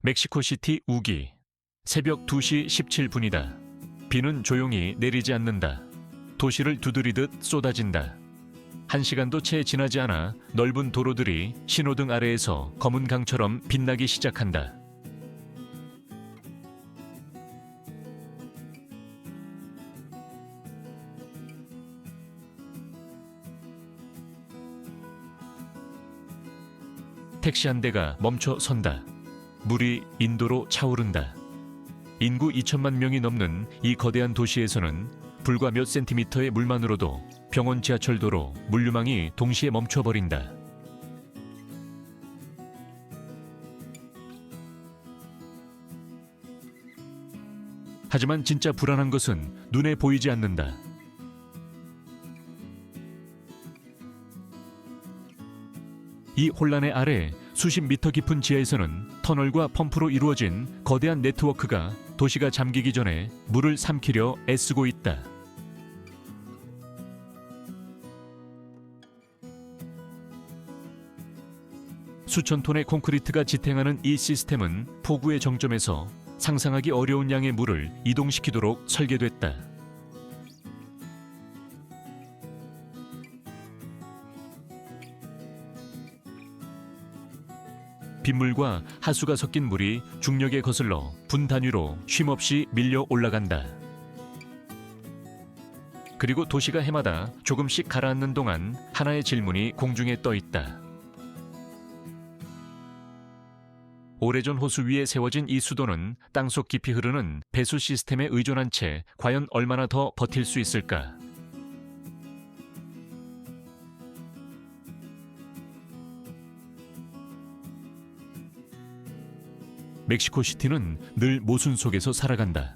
멕시코시티 우기. 새벽 2시 17분이다. 비는 조용히 내리지 않는다. 도시를 두드리듯 쏟아진다. 1시간도 채 지나지 않아 넓은 도로들이 신호등 아래에서 검은 강처럼 빛나기 시작한다. 택시 한 대가 멈춰 선다. 물이 인도로 차오른다. 인구 2천만 명이 넘는 이 거대한 도시에서는 불과 몇 센티미터의 물만으로도 병원 지하철도로 물류망이 동시에 멈춰버린다. 하지만 진짜 불안한 것은 눈에 보이지 않는다. 이 혼란의 아래 수십 미터 깊은 지하에서는 터널과 펌프로 이루어진 거대한 네트워크가 도시가 잠기기 전에 물을 삼키려 애쓰고 있다. 수천 톤의 콘크리트가 지탱하는 이 시스템은 폭우의 정점에서 상상하기 어려운 양의 물을 이동시키도록 설계됐다. 빗물과 하수가 섞인 물이 중력에 거슬러 분 단위로 쉼없이 밀려 올라간다. 그리고 도시가 해마다 조금씩 가라앉는 동안 하나의 질문이 공중에 떠 있다. 오래전 호수 위에 세워진 이 수도는 땅속 깊이 흐르는 배수 시스템에 의존한 채 과연 얼마나 더 버틸 수 있을까? 멕시코시티는 늘 모순 속에서 살아간다.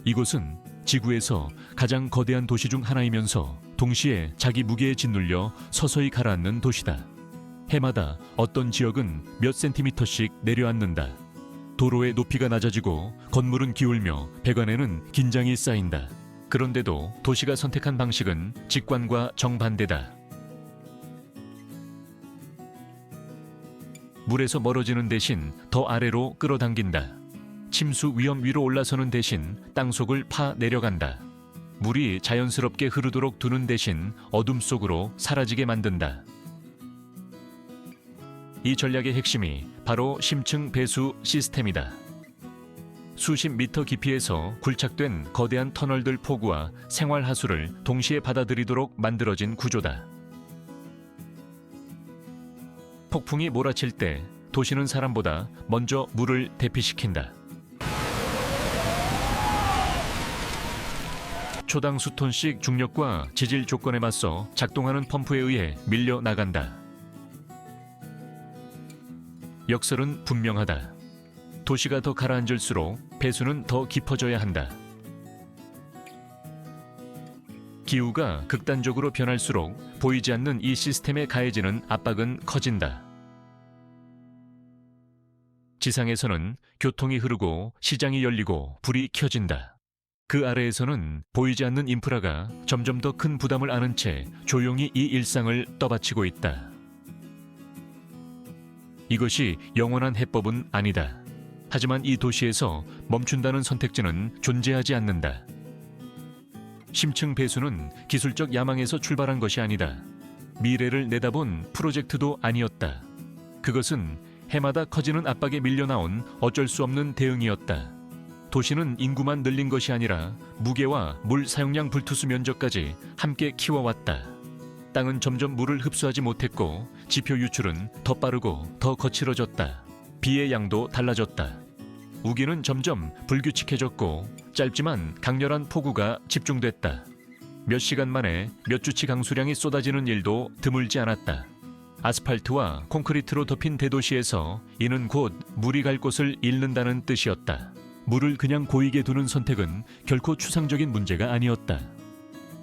이곳은 지구에서 가장 거대한 도시 중 하나이면서 동시에 자기 무게에 짓눌려 서서히 가라앉는 도시다. 해마다 어떤 지역은 몇 센티미터씩 내려앉는다. 도로의 높이가 낮아지고 건물은 기울며 배관에는 긴장이 쌓인다. 그런데도 도시가 선택한 방식은 직관과 정반대다. 물에서 멀어지는 대신 더 아래로 끌어당긴다. 침수 위험 위로 올라서는 대신 땅속을 파 내려간다. 물이 자연스럽게 흐르도록 두는 대신 어둠 속으로 사라지게 만든다. 이 전략의 핵심이 바로 심층 배수 시스템이다. 수십 미터 깊이에서 굴착된 거대한 터널들 포구와 생활 하수를 동시에 받아들이도록 만들어진 구조다. 폭풍이 몰아칠 때 도시는 사람보다 먼저 물을 대피시킨다. 초당 수톤씩 중력과 지질 조건에 맞서 작동하는 펌프에 의해 밀려 나간다. 역설은 분명하다. 도시가 더 가라앉을수록 배수는 더 깊어져야 한다. 기후가 극단적으로 변할수록 보이지 않는 이 시스템에 가해지는 압박은 커진다. 지상에서는 교통이 흐르고 시장이 열리고 불이 켜진다. 그 아래에서는 보이지 않는 인프라가 점점 더 큰 부담을 안은 채 조용히 이 일상을 떠받치고 있다. 이것이 영원한 해법은 아니다. 하지만 이 도시에서 멈춘다는 선택지는 존재하지 않는다. 심층 배수는 기술적 야망에서 출발한 것이 아니다. 미래를 내다본 프로젝트도 아니었다. 그것은 해마다 커지는 압박에 밀려나온 어쩔 수 없는 대응이었다. 도시는 인구만 늘린 것이 아니라 무게와 물 사용량 불투수 면적까지 함께 키워왔다. 땅은 점점 물을 흡수하지 못했고 지표 유출은 더 빠르고 더 거칠어졌다. 비의 양도 달라졌다. 우기는 점점 불규칙해졌고 짧지만 강렬한 폭우가 집중됐다. 몇 시간 만에 몇 주치 강수량이 쏟아지는 일도 드물지 않았다. 아스팔트와 콘크리트로 덮인 대도시에서 이는 곧 물이 갈 곳을 잃는다는 뜻이었다. 물을 그냥 고이게 두는 선택은 결코 추상적인 문제가 아니었다.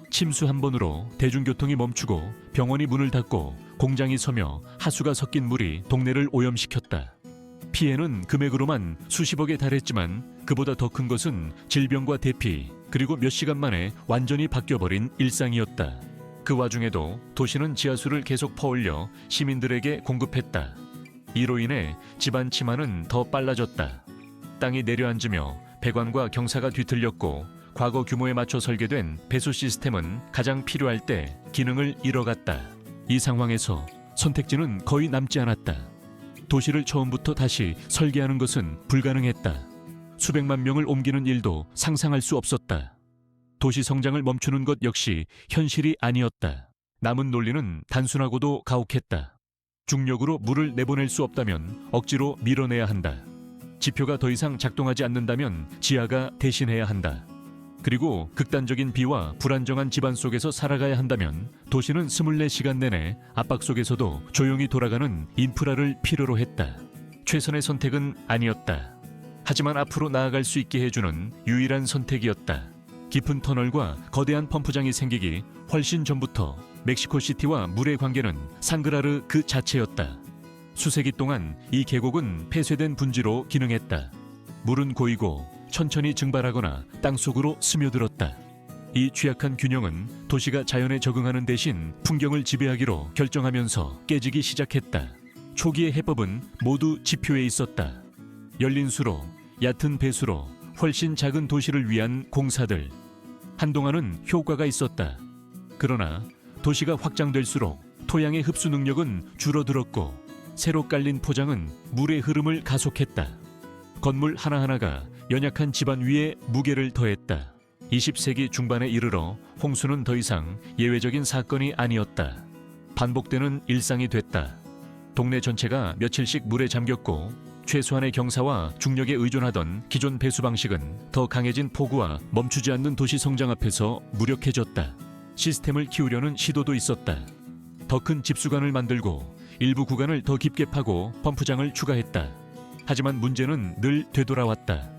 침수 한 번으로 대중교통이 멈추고 병원이 문을 닫고 공장이 서며 하수가 섞인 물이 동네를 오염시켰다. 피해는 금액으로만 수십억에 달했지만 그보다 더 큰 것은 질병과 대피, 그리고 몇 시간 만에 완전히 바뀌어버린 일상이었다. 그 와중에도 도시는 지하수를 계속 퍼올려 시민들에게 공급했다. 이로 인해 집안 치마는 더 빨라졌다. 땅이 내려앉으며 배관과 경사가 뒤틀렸고 과거 규모에 맞춰 설계된 배수 시스템은 가장 필요할 때 기능을 잃어갔다. 이 상황에서 선택지는 거의 남지 않았다. 도시를 처음부터 다시 설계하는 것은 불가능했다. 수백만 명을 옮기는 일도 상상할 수 없었다. 도시 성장을 멈추는 것 역시 현실이 아니었다. 남은 논리는 단순하고도 가혹했다. 중력으로 물을 내보낼 수 없다면 억지로 밀어내야 한다. 지표가 더 이상 작동하지 않는다면 지하가 대신해야 한다. 그리고 극단적인 비와 불안정한 집안 속에서 살아가야 한다면 도시는 24시간 내내 압박 속에서도 조용히 돌아가는 인프라를 필요로 했다. 최선의 선택은 아니었다. 하지만 앞으로 나아갈 수 있게 해주는 유일한 선택이었다. 깊은 터널과 거대한 펌프장이 생기기 훨씬 전부터 멕시코시티와 물의 관계는 상그라르 그 자체였다. 수세기 동안 이 계곡은 폐쇄된 분지로 기능했다. 물은 고이고 천천히 증발하거나 땅속으로 스며들었다. 이 취약한 균형은 도시가 자연에 적응하는 대신 풍경을 지배하기로 결정하면서 깨지기 시작했다. 초기의 해법은 모두 지표에 있었다. 열린 수로, 얕은 배수로, 훨씬 작은 도시를 위한 공사들. 한동안은 효과가 있었다. 그러나 도시가 확장될수록 토양의 흡수 능력은 줄어들었고 새로 깔린 포장은 물의 흐름을 가속했다. 건물 하나하나가 연약한 집안 위에 무게를 더했다. 20세기 중반에 이르러 홍수는 더 이상 예외적인 사건이 아니었다. 반복되는 일상이 됐다. 동네 전체가 며칠씩 물에 잠겼고 최소한의 경사와 중력에 의존하던 기존 배수 방식은 더 강해진 폭우와 멈추지 않는 도시 성장 앞에서 무력해졌다. 시스템을 키우려는 시도도 있었다. 더 큰 집수관을 만들고 일부 구간을 더 깊게 파고 펌프장을 추가했다. 하지만 문제는 늘 되돌아왔다.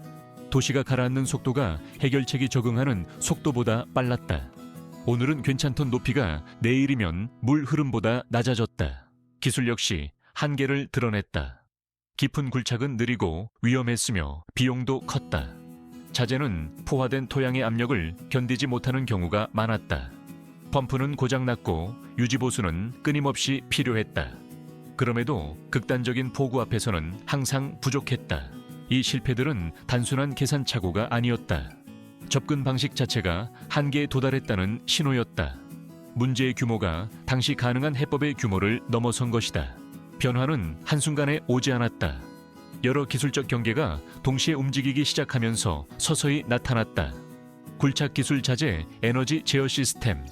도시가 가라앉는 속도가 해결책이 적응하는 속도보다 빨랐다. 오늘은 괜찮던 높이가 내일이면 물 흐름보다 낮아졌다. 기술 역시 한계를 드러냈다. 깊은 굴착은 느리고 위험했으며 비용도 컸다. 자재는 포화된 토양의 압력을 견디지 못하는 경우가 많았다. 펌프는 고장났고 유지보수는 끊임없이 필요했다. 그럼에도 극단적인 폭우 앞에서는 항상 부족했다. 이 실패들은 단순한 계산 착오가 아니었다. 접근 방식 자체가 한계에 도달했다는 신호였다. 문제의 규모가 당시 가능한 해법의 규모를 넘어선 것이다. 변화는 한순간에 오지 않았다. 여러 기술적 경계가 동시에 움직이기 시작하면서 서서히 나타났다. 굴착 기술 자재, 에너지 제어 시스템.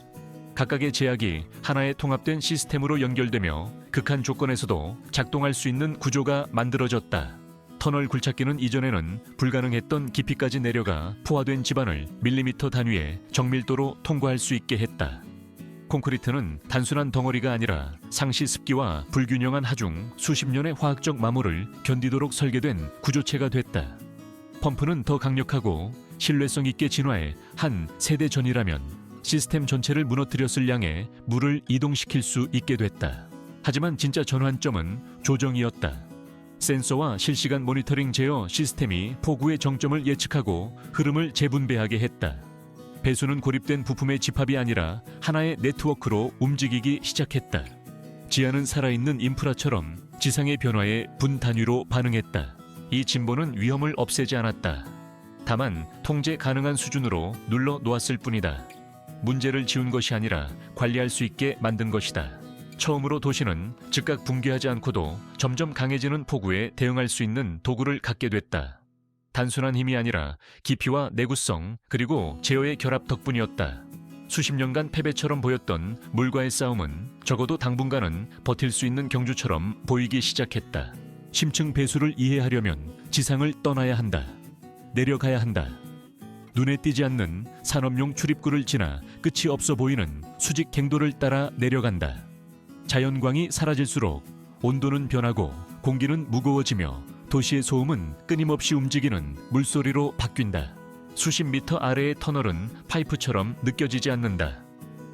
각각의 제약이 하나의 통합된 시스템으로 연결되며 극한 조건에서도 작동할 수 있는 구조가 만들어졌다. 터널 굴착기는 이전에는 불가능했던 깊이까지 내려가 포화된 지반을 밀리미터 단위의 정밀도로 통과할 수 있게 했다. 콘크리트는 단순한 덩어리가 아니라 상시 습기와 불균형한 하중 수십 년의 화학적 마모를 견디도록 설계된 구조체가 됐다. 펌프는 더 강력하고 신뢰성 있게 진화해 한 세대 전이라면 시스템 전체를 무너뜨렸을 양의 물을 이동시킬 수 있게 됐다. 하지만 진짜 전환점은 조정이었다. 센서와 실시간 모니터링 제어 시스템이 폭우의 정점을 예측하고 흐름을 재분배하게 했다. 배수는 고립된 부품의 집합이 아니라 하나의 네트워크로 움직이기 시작했다. 지하는 살아있는 인프라처럼 지상의 변화에 분 단위로 반응했다. 이 진보는 위험을 없애지 않았다. 다만 통제 가능한 수준으로 눌러 놓았을 뿐이다. 문제를 지운 것이 아니라 관리할 수 있게 만든 것이다. 처음으로 도시는 즉각 붕괴하지 않고도 점점 강해지는 폭우에 대응할 수 있는 도구를 갖게 됐다. 단순한 힘이 아니라 깊이와 내구성 그리고 제어의 결합 덕분이었다. 수십 년간 패배처럼 보였던 물과의 싸움은 적어도 당분간은 버틸 수 있는 경주처럼 보이기 시작했다. 심층 배수를 이해하려면 지상을 떠나야 한다. 내려가야 한다. 눈에 띄지 않는 산업용 출입구를 지나 끝이 없어 보이는 수직 갱도를 따라 내려간다. 자연광이 사라질수록 온도는 변하고 공기는 무거워지며 도시의 소음은 끊임없이 움직이는 물소리로 바뀐다. 수십 미터 아래의 터널은 파이프처럼 느껴지지 않는다.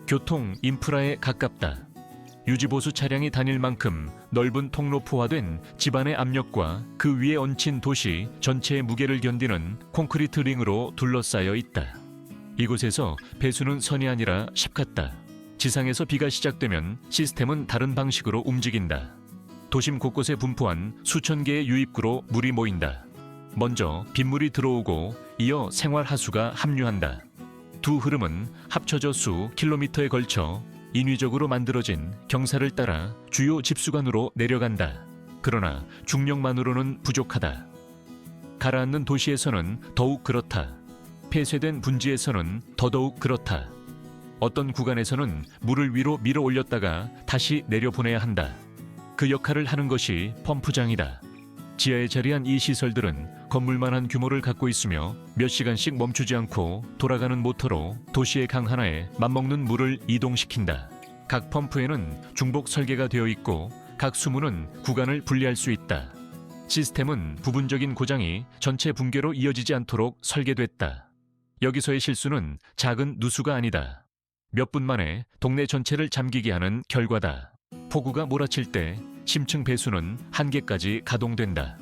교통, 인프라에 가깝다. 유지보수 차량이 다닐 만큼 넓은 통로 포화된 집안의 압력과 그 위에 얹힌 도시 전체의 무게를 견디는 콘크리트 링으로 둘러싸여 있다. 이곳에서 배수는 선이 아니라 십 같다. 지상에서 비가 시작되면 시스템은 다른 방식으로 움직인다. 도심 곳곳에 분포한 수천 개의 유입구로 물이 모인다. 먼저 빗물이 들어오고 이어 생활하수가 합류한다. 두 흐름은 합쳐져 수 킬로미터에 걸쳐 인위적으로 만들어진 경사를 따라 주요 집수관으로 내려간다. 그러나 중력만으로는 부족하다. 가라앉는 도시에서는 더욱 그렇다. 폐쇄된 분지에서는 더더욱 그렇다. 어떤 구간에서는 물을 위로 밀어 올렸다가 다시 내려보내야 한다. 그 역할을 하는 것이 펌프장이다. 지하에 자리한 이 시설들은 건물만한 규모를 갖고 있으며 몇 시간씩 멈추지 않고 돌아가는 모터로 도시의 강 하나에 맞먹는 물을 이동시킨다. 각 펌프에는 중복 설계가 되어 있고 각 수문은 구간을 분리할 수 있다. 시스템은 부분적인 고장이 전체 붕괴로 이어지지 않도록 설계됐다. 여기서의 실수는 작은 누수가 아니다. 몇 분 만에 동네 전체를 잠기게 하는 결과다. 폭우가 몰아칠 때 심층 배수는 한계까지 가동된다.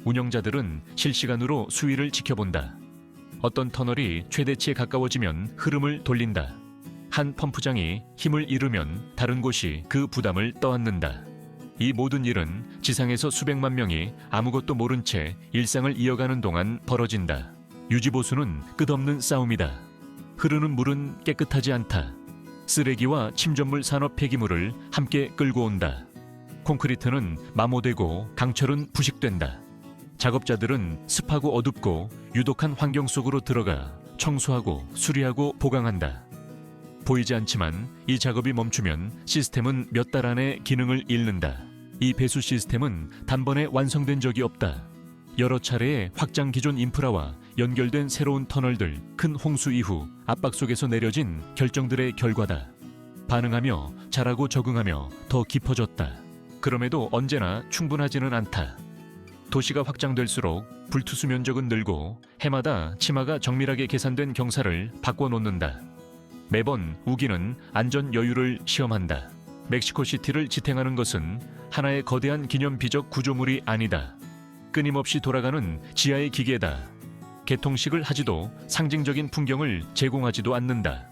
운영자들은 실시간으로 수위를 지켜본다. 어떤 터널이 최대치에 가까워지면 흐름을 돌린다. 한 펌프장이 힘을 잃으면 다른 곳이 그 부담을 떠안는다. 이 모든 일은 지상에서 수백만 명이 아무것도 모른 채 일상을 이어가는 동안 벌어진다. 유지보수는 끝없는 싸움이다. 흐르는 물은 깨끗하지 않다. 쓰레기와 침전물 산업 폐기물을 함께 끌고 온다. 콘크리트는 마모되고 강철은 부식된다. 작업자들은 습하고 어둡고 유독한 환경 속으로 들어가 청소하고 수리하고 보강한다. 보이지 않지만 이 작업이 멈추면 시스템은 몇 달 안에 기능을 잃는다. 이 배수 시스템은 단번에 완성된 적이 없다. 여러 차례의 확장 기존 인프라와 연결된 새로운 터널들, 큰 홍수 이후 압박 속에서 내려진 결정들의 결과다. 반응하며 자라고 적응하며 더 깊어졌다. 그럼에도 언제나 충분하지는 않다. 도시가 확장될수록 불투수 면적은 늘고 해마다 치마가 정밀하게 계산된 경사를 바꿔놓는다. 매번 우기는 안전 여유를 시험한다. 멕시코시티를 지탱하는 것은 하나의 거대한 기념비적 구조물이 아니다. 끊임없이 돌아가는 지하의 기계다. 개통식을 하지도 상징적인 풍경을 제공하지도 않는다.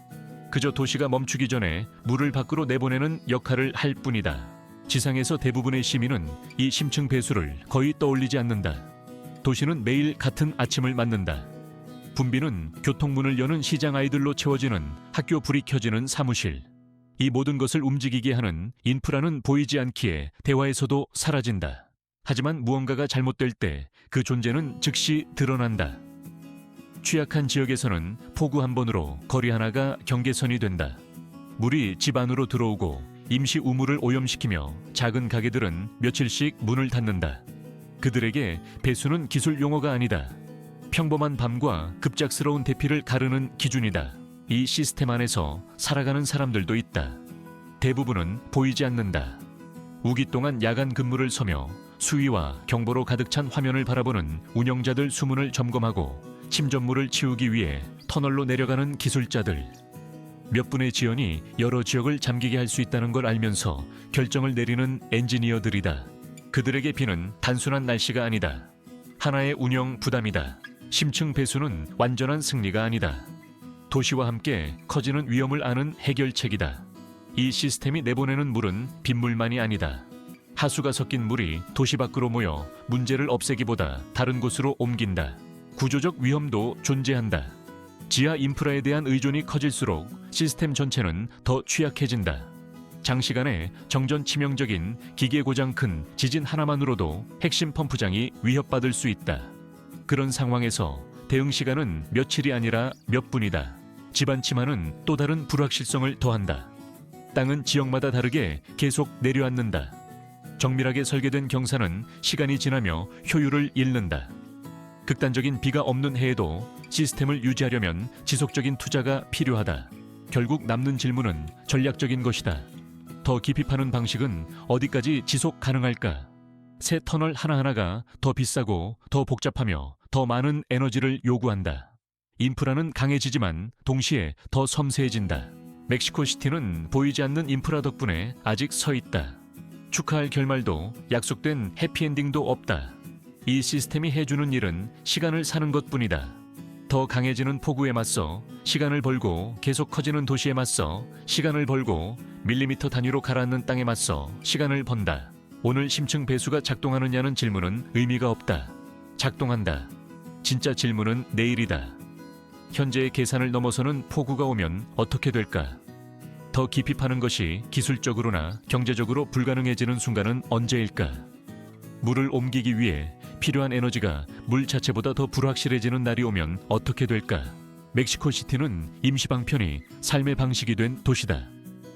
그저 도시가 멈추기 전에 물을 밖으로 내보내는 역할을 할 뿐이다. 지상에서 대부분의 시민은 이 심층 배수를 거의 떠올리지 않는다. 도시는 매일 같은 아침을 맞는다. 분비는 교통문을 여는 시장 아이들로 채워지는 학교 불이 켜지는 사무실. 이 모든 것을 움직이게 하는 인프라는 보이지 않기에 대화에서도 사라진다. 하지만 무언가가 잘못될 때 그 존재는 즉시 드러난다. 취약한 지역에서는 폭우 한 번으로 거리 하나가 경계선이 된다. 물이 집 안으로 들어오고 임시 우물을 오염시키며 작은 가게들은 며칠씩 문을 닫는다. 그들에게 배수는 기술 용어가 아니다. 평범한 밤과 급작스러운 대피를 가르는 기준이다. 이 시스템 안에서 살아가는 사람들도 있다. 대부분은 보이지 않는다. 우기 동안 야간 근무를 서며 수위와 경보로 가득 찬 화면을 바라보는 운영자들 수문을 점검하고 침전물을 치우기 위해 터널로 내려가는 기술자들. 몇 분의 지연이 여러 지역을 잠기게 할 수 있다는 걸 알면서 결정을 내리는 엔지니어들이다. 그들에게 비는 단순한 날씨가 아니다. 하나의 운영 부담이다. 심층 배수는 완전한 승리가 아니다. 도시와 함께 커지는 위험을 아는 해결책이다. 이 시스템이 내보내는 물은 빗물만이 아니다. 하수가 섞인 물이 도시 밖으로 모여 문제를 없애기보다 다른 곳으로 옮긴다. 구조적 위험도 존재한다. 지하 인프라에 대한 의존이 커질수록 시스템 전체는 더 취약해진다. 장시간에 정전 치명적인 기계 고장 큰 지진 하나만으로도 핵심 펌프장이 위협받을 수 있다. 그런 상황에서 대응 시간은 며칠이 아니라 몇 분이다. 집안 치마는 또 다른 불확실성을 더한다. 땅은 지역마다 다르게 계속 내려앉는다. 정밀하게 설계된 경사는 시간이 지나며 효율을 잃는다. 극단적인 비가 없는 해에도 시스템을 유지하려면 지속적인 투자가 필요하다. 결국 남는 질문은 전략적인 것이다. 더 깊이 파는 방식은 어디까지 지속 가능할까? 새 터널 하나하나가 더 비싸고 더 복잡하며 더 많은 에너지를 요구한다. 인프라는 강해지지만 동시에 더 섬세해진다. 멕시코시티는 보이지 않는 인프라 덕분에 아직 서 있다. 축하할 결말도 약속된 해피엔딩도 없다. 이 시스템이 해주는 일은 시간을 사는 것뿐이다. 더 강해지는 폭우에 맞서 시간을 벌고 계속 커지는 도시에 맞서 시간을 벌고 밀리미터 단위로 가라앉는 땅에 맞서 시간을 번다. 오늘 심층 배수가 작동하느냐는 질문은 의미가 없다. 작동한다. 진짜 질문은 내일이다. 현재의 계산을 넘어서는 폭우가 오면 어떻게 될까? 더 깊이 파는 것이 기술적으로나 경제적으로 불가능해지는 순간은 언제일까? 물을 옮기기 위해 필요한 에너지가 물 자체보다 더 불확실해지는 날이 오면 어떻게 될까? 멕시코시티는 임시방편이 삶의 방식이 된 도시다.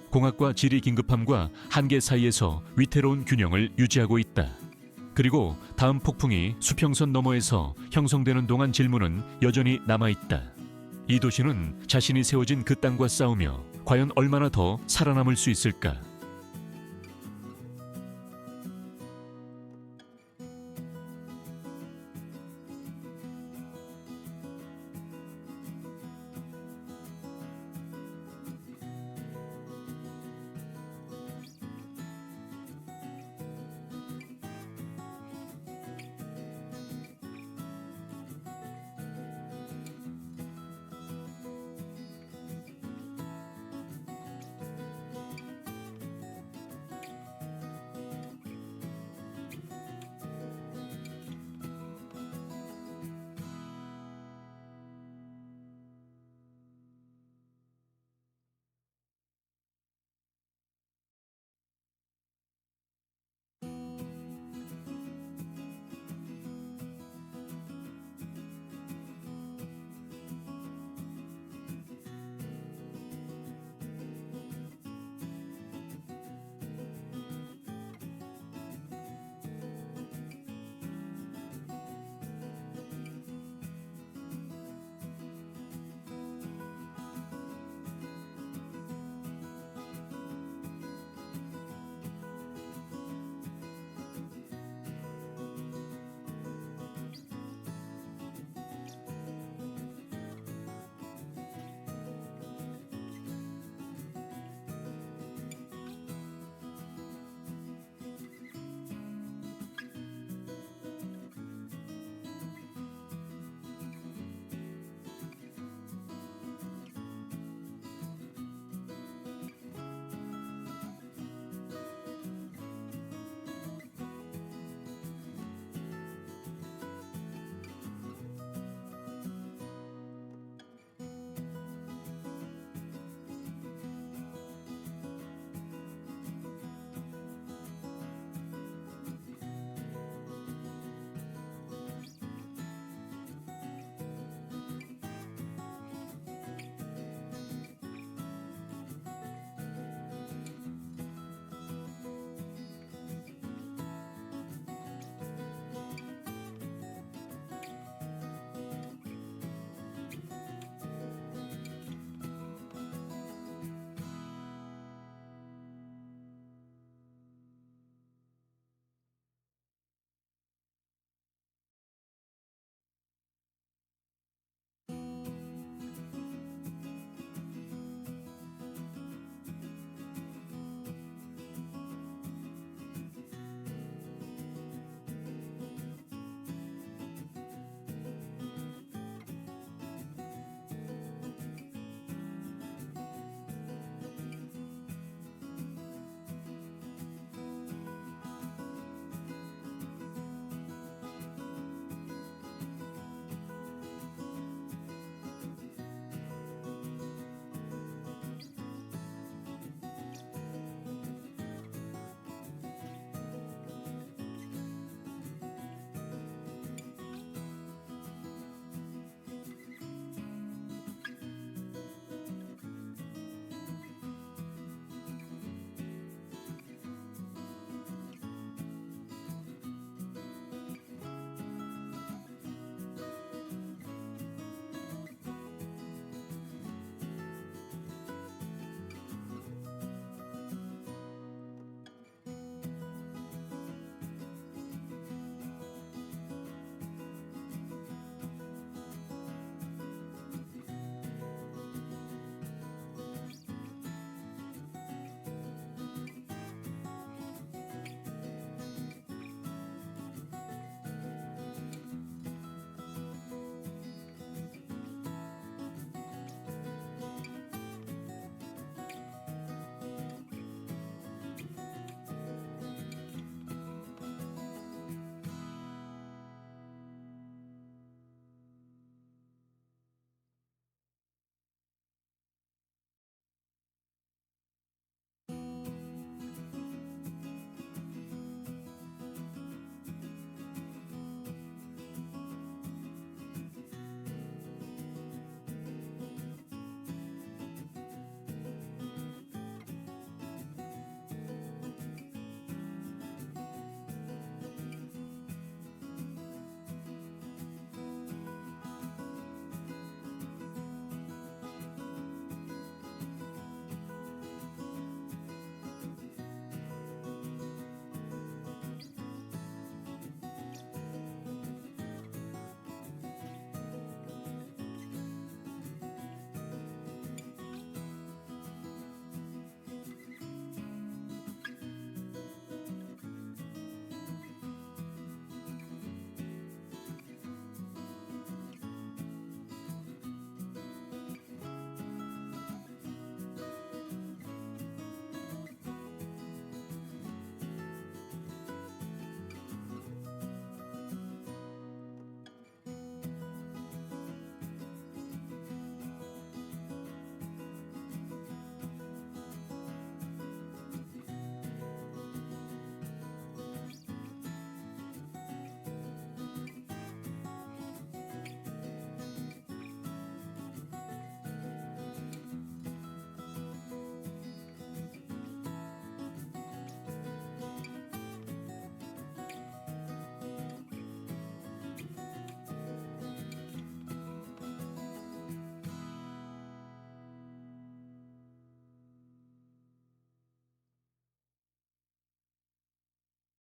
공학과 지리 긴급함과 한계 사이에서 위태로운 균형을 유지하고 있다. 그리고 다음 폭풍이 수평선 너머에서 형성되는 동안 질문은 여전히 남아있다. 이 도시는 자신이 세워진 그 땅과 싸우며 과연 얼마나 더 살아남을 수 있을까?